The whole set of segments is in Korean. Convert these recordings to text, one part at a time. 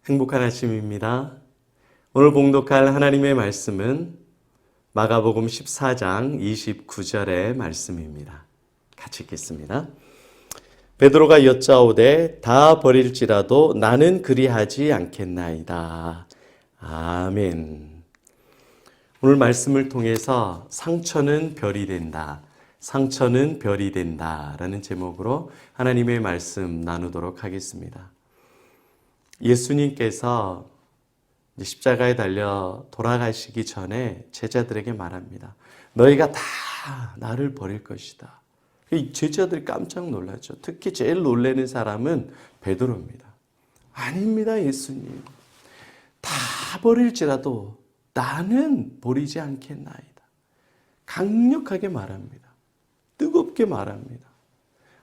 행복한 아침입니다. 오늘 봉독할 하나님의 말씀은 마가복음 14장 29절의 말씀입니다. 같이 읽겠습니다. 베드로가 여짜오되 다 버릴지라도 나는 그리하지 않겠나이다. 아멘. 오늘 말씀을 통해서 상처는 별이 된다. 상처는 별이 된다. 라는 제목으로 하나님의 말씀 나누도록 하겠습니다. 예수님께서 십자가에 달려 돌아가시기 전에 제자들에게 말합니다. 너희가 다 나를 버릴 것이다. 이 제자들이 깜짝 놀라죠. 특히 제일 놀라는 사람은 베드로입니다. 아닙니다, 예수님. 다 버릴지라도 나는 버리지 않겠나이다. 강력하게 말합니다. 뜨겁게 말합니다.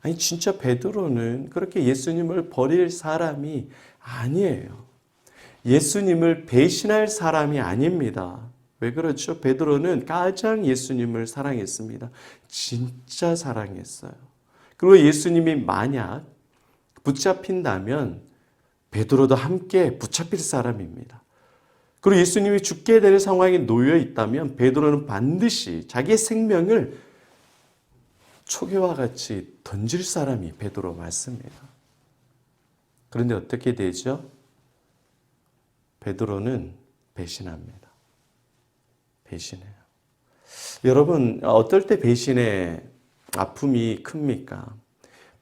아니 진짜 베드로는 그렇게 예수님을 버릴 사람이 아니에요. 예수님을 배신할 사람이 아닙니다. 왜 그렇죠? 베드로는 가장 예수님을 사랑했습니다. 진짜 사랑했어요. 그리고 예수님이 만약 붙잡힌다면 베드로도 함께 붙잡힐 사람입니다. 그리고 예수님이 죽게 될 상황에 놓여 있다면 베드로는 반드시 자기의 생명을 초계와 같이 던질 사람이 베드로 맞습니다. 그런데 어떻게 되죠? 베드로는 배신합니다. 배신해요. 여러분, 어떨 때 배신의 아픔이 큽니까?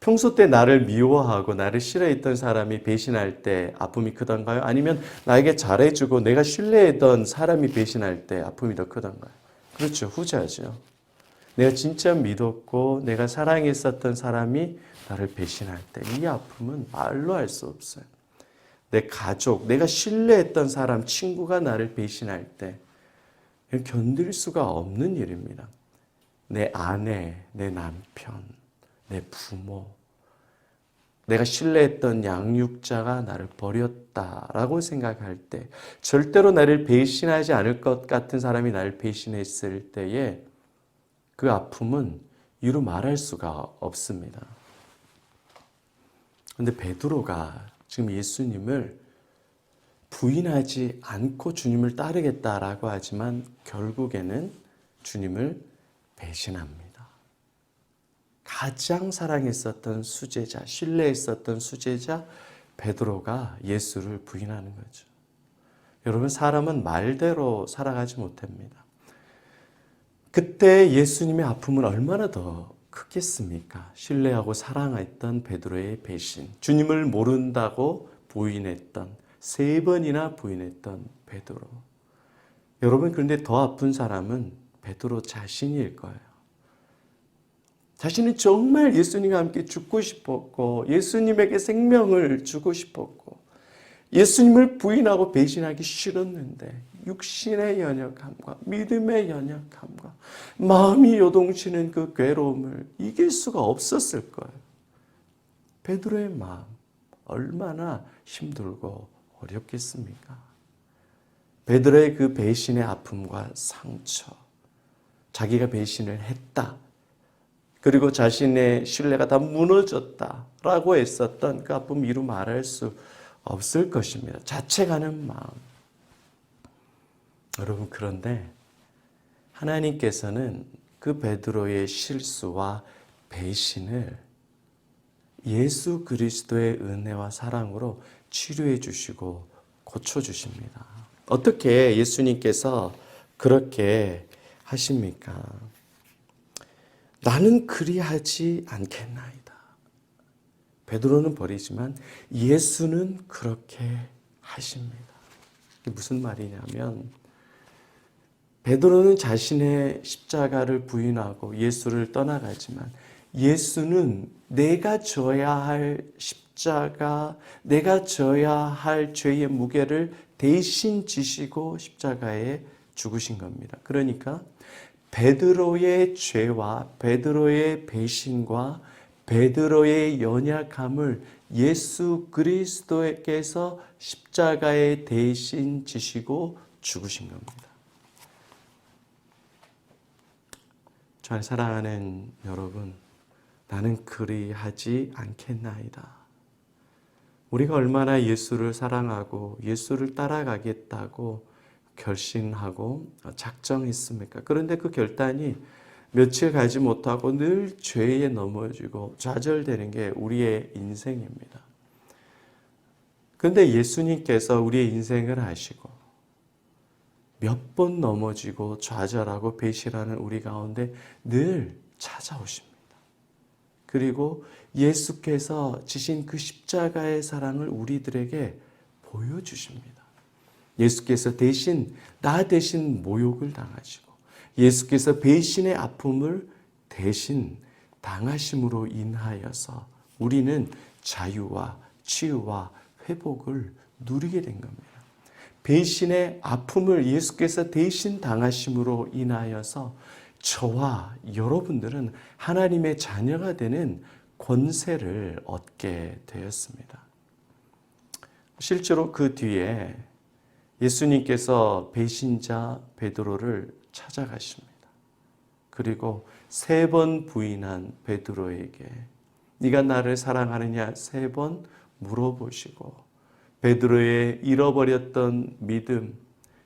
평소 때 나를 미워하고 나를 싫어했던 사람이 배신할 때 아픔이 크던가요? 아니면 나에게 잘해주고 내가 신뢰했던 사람이 배신할 때 아픔이 더 크던가요? 그렇죠. 후자죠. 내가 진짜 믿었고 내가 사랑했었던 사람이 나를 배신할 때 이 아픔은 말로 할 수 없어요. 내 가족, 내가 신뢰했던 사람, 친구가 나를 배신할 때 견딜 수가 없는 일입니다. 내 아내, 내 남편, 내 부모, 내가 신뢰했던 양육자가 나를 버렸다라고 생각할 때 절대로 나를 배신하지 않을 것 같은 사람이 나를 배신했을 때에 그 아픔은 이루 말할 수가 없습니다. 그런데 베드로가 지금 예수님을 부인하지 않고 주님을 따르겠다라고 하지만 결국에는 주님을 배신합니다. 가장 사랑했었던 수제자, 신뢰했었던 수제자 베드로가 예수를 부인하는 거죠. 여러분, 사람은 말대로 살아가지 못합니다. 그때 예수님의 아픔은 얼마나 더 크겠습니까? 신뢰하고 사랑했던 베드로의 배신, 주님을 모른다고 부인했던 3번이나 부인했던 베드로. 여러분, 그런데 더 아픈 사람은 베드로 자신일 거예요. 자신은 정말 예수님과 함께 죽고 싶었고 예수님에게 생명을 주고 싶었고 예수님을 부인하고 배신하기 싫었는데 육신의 연약함과 믿음의 연약함과 마음이 요동치는 그 괴로움을 이길 수가 없었을 거예요. 베드로의 마음 얼마나 힘들고 어렵겠습니까? 베드로의 그 배신의 아픔과 상처, 자기가 배신을 했다. 그리고 자신의 신뢰가 다 무너졌다라고 했었던 그 아픔 이루 말할 수 없을 것입니다. 자책하는 마음. 여러분, 그런데 하나님께서는 그 베드로의 실수와 배신을 예수 그리스도의 은혜와 사랑으로 치료해 주시고 고쳐 주십니다. 어떻게 예수님께서 그렇게 하십니까? 나는 그리하지 않겠나이다. 베드로는 버리지만 예수는 그렇게 하십니다. 이게 무슨 말이냐면 베드로는 자신의 십자가를 부인하고 예수를 떠나가지만 예수는 내가 져야 할 십자가, 내가 져야 할 죄의 무게를 대신 지시고 십자가에 죽으신 겁니다. 그러니까 베드로의 죄와 베드로의 배신과 베드로의 연약함을 예수 그리스도께서 십자가에 대신 지시고 죽으신 겁니다. 잘 사랑하는 여러분, 나는 그리하지 않겠나이다. 우리가 얼마나 예수를 사랑하고 예수를 따라가겠다고 결심하고 작정했습니까? 그런데 그 결단이 며칠 가지 못하고 늘 죄에 넘어지고 좌절되는 게 우리의 인생입니다. 그런데 예수님께서 우리의 인생을 아시고 몇 번 넘어지고 좌절하고 배신하는 우리 가운데 늘 찾아오십니다. 그리고 예수께서 지신 그 십자가의 사랑을 우리들에게 보여주십니다. 예수께서 나 대신 모욕을 당하시고 예수께서 배신의 아픔을 대신 당하심으로 인하여서 우리는 자유와 치유와 회복을 누리게 된 겁니다. 배신의 아픔을 예수께서 대신 당하심으로 인하여서 저와 여러분들은 하나님의 자녀가 되는 권세를 얻게 되었습니다. 실제로 그 뒤에 예수님께서 배신자 베드로를 찾아가십니다. 그리고 3번 부인한 베드로에게 네가 나를 사랑하느냐 3번 물어보시고 베드로의 잃어버렸던 믿음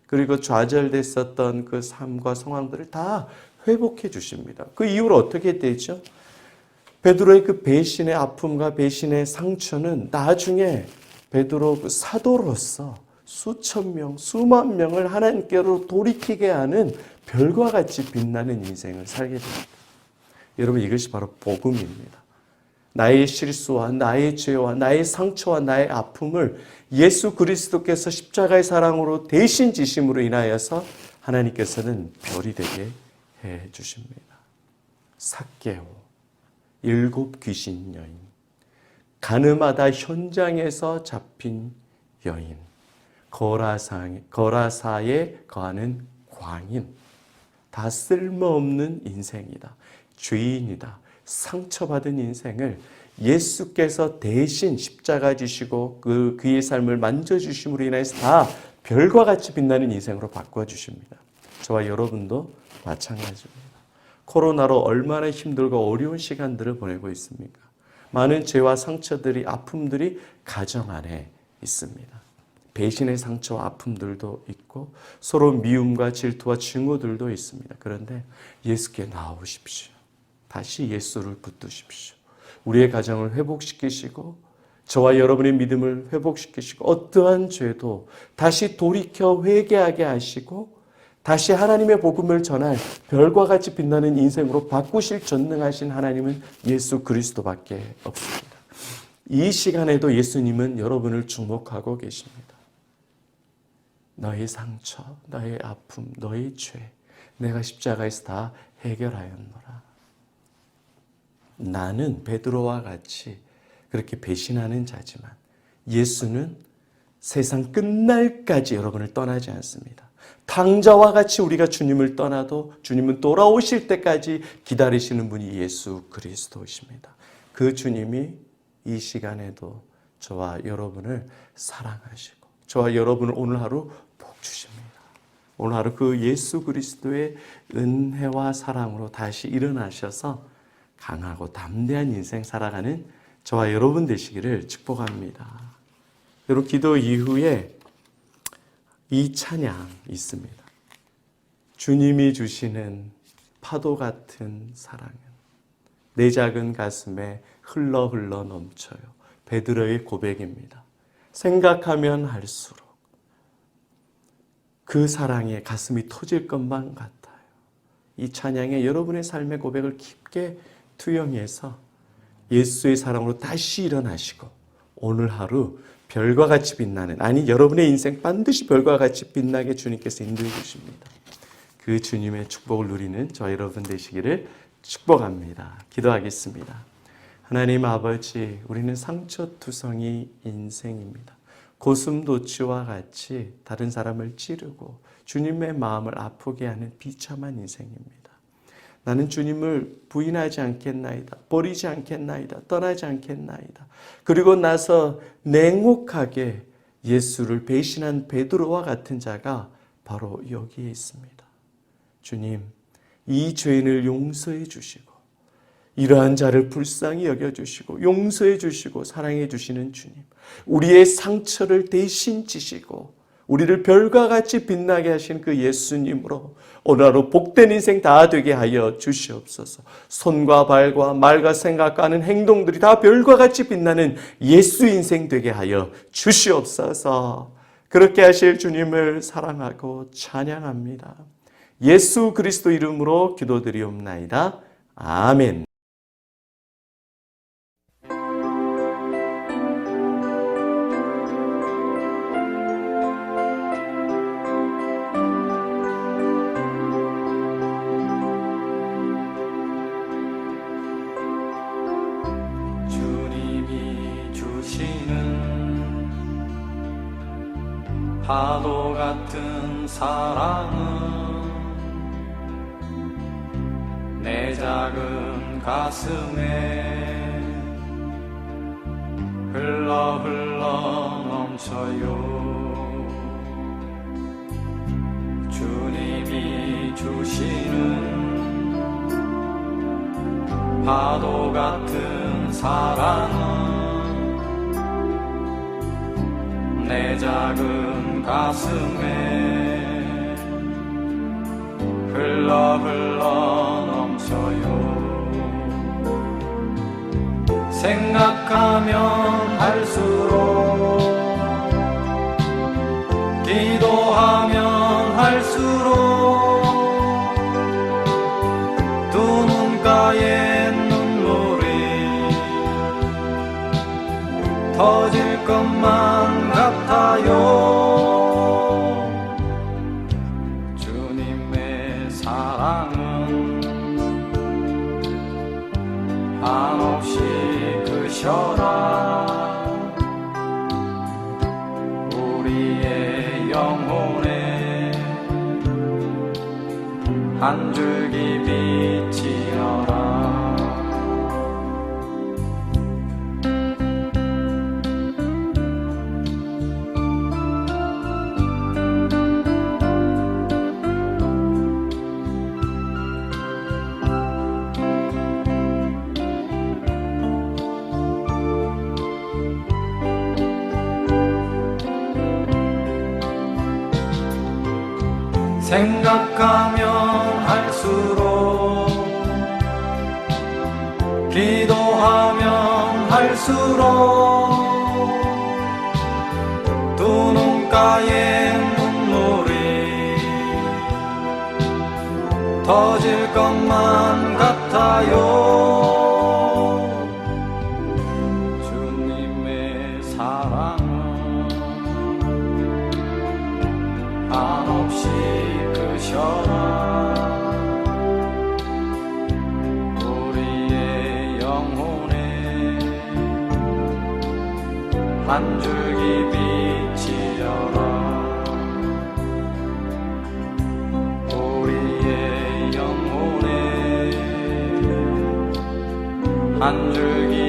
그리고 좌절됐었던 그 삶과 상황들을 다 회복해 주십니다. 그 이후로 어떻게 되죠? 베드로의 그 배신의 아픔과 배신의 상처는 나중에 베드로 그 사도로서 수천 명, 수만 명을 하나님께로 돌이키게 하는 별과 같이 빛나는 인생을 살게 됩니다. 여러분 이것이 바로 복음입니다. 나의 실수와 나의 죄와 나의 상처와 나의 아픔을 예수 그리스도께서 십자가의 사랑으로 대신 지심으로 인하여서 하나님께서는 별이 되게 해 주십니다. 삭개오, 7 귀신 여인, 가늠하다 현장에서 잡힌 여인, 거라사에 거하는 광인, 다 쓸모없는 인생이다. 죄인이다. 상처받은 인생을 예수께서 대신 십자가 지시고 그의 삶을 만져주심으로 인해서 다 별과 같이 빛나는 인생으로 바꿔주십니다. 저와 여러분도 마찬가지입니다. 코로나로 얼마나 힘들고 어려운 시간들을 보내고 있습니까? 많은 죄와 상처들이, 아픔들이 가정 안에 있습니다. 배신의 상처와 아픔들도 있고 서로 미움과 질투와 증오들도 있습니다. 그런데 예수께 나오십시오. 다시 예수를 붙드십시오. 우리의 가정을 회복시키시고 저와 여러분의 믿음을 회복시키시고 어떠한 죄도 다시 돌이켜 회개하게 하시고 다시 하나님의 복음을 전할 별과 같이 빛나는 인생으로 바꾸실 전능하신 하나님은 예수 그리스도밖에 없습니다. 이 시간에도 예수님은 여러분을 주목하고 계십니다. 너의 상처, 너의 아픔, 너의 죄 내가 십자가에서 다 해결하였노라. 나는 베드로와 같이 그렇게 배신하는 자지만 예수는 세상 끝날까지 여러분을 떠나지 않습니다. 탕자와 같이 우리가 주님을 떠나도 주님은 돌아오실 때까지 기다리시는 분이 예수 그리스도이십니다. 그 주님이 이 시간에도 저와 여러분을 사랑하시고 저와 여러분을 오늘 하루 복 주십니다. 오늘 하루 그 예수 그리스도의 은혜와 사랑으로 다시 일어나셔서 강하고 담대한 인생 살아가는 저와 여러분 되시기를 축복합니다. 여러분 기도 이후에 이 찬양 있습니다. 주님이 주시는 파도 같은 사랑은 내 작은 가슴에 흘러 넘쳐요. 베드로의 고백입니다. 생각하면 할수록 그 사랑에 가슴이 터질 것만 같아요. 이 찬양에 여러분의 삶의 고백을 깊게 투영해서 예수의 사랑으로 다시 일어나시고 오늘 하루 별과 같이 빛나는, 아니 여러분의 인생 반드시 별과 같이 빛나게 주님께서 인도해 주십니다. 그 주님의 축복을 누리는 저와 여러분 되시기를 축복합니다. 기도하겠습니다. 하나님 아버지, 우리는 상처투성이 인생입니다. 고슴도치와 같이 다른 사람을 찌르고 주님의 마음을 아프게 하는 비참한 인생입니다. 나는 주님을 부인하지 않겠나이다. 버리지 않겠나이다. 떠나지 않겠나이다. 그리고 나서 냉혹하게 예수를 배신한 베드로와 같은 자가 바로 여기에 있습니다. 주님, 이 죄인을 용서해 주시고 이러한 자를 불쌍히 여겨주시고 용서해 주시고 사랑해 주시는 주님, 우리의 상처를 대신 지시고 우리를 별과 같이 빛나게 하신 그 예수님으로 오늘 하루 복된 인생 다 되게 하여 주시옵소서. 손과 발과 말과 생각과 하는 행동들이 다 별과 같이 빛나는 예수 인생 되게 하여 주시옵소서. 그렇게 하실 주님을 사랑하고 찬양합니다. 예수 그리스도 이름으로 기도드리옵나이다. 아멘. 파도 같은 사랑은 내 작은 가슴에 흘러 넘쳐요. 주님이 주시는 파도 같은 사랑은 내 작은 가슴에 흘러 넘쳐요. 생각하면 할수록 기도하면 할수록 두 눈가에 눈물이 터질 것만 같아요. 주님의 사랑은 한없이 크셔라. 우리의 영혼에 한 줄기 빛이여라. 생각하면 할수록 기도하면 할수록 두 눈가에 눈물이 터질 것만 같아요. 주님의 사랑은 한없이 크셔라. 우리의 영혼에 한 줄기 빛이여라. 우리의 영혼에 한 줄기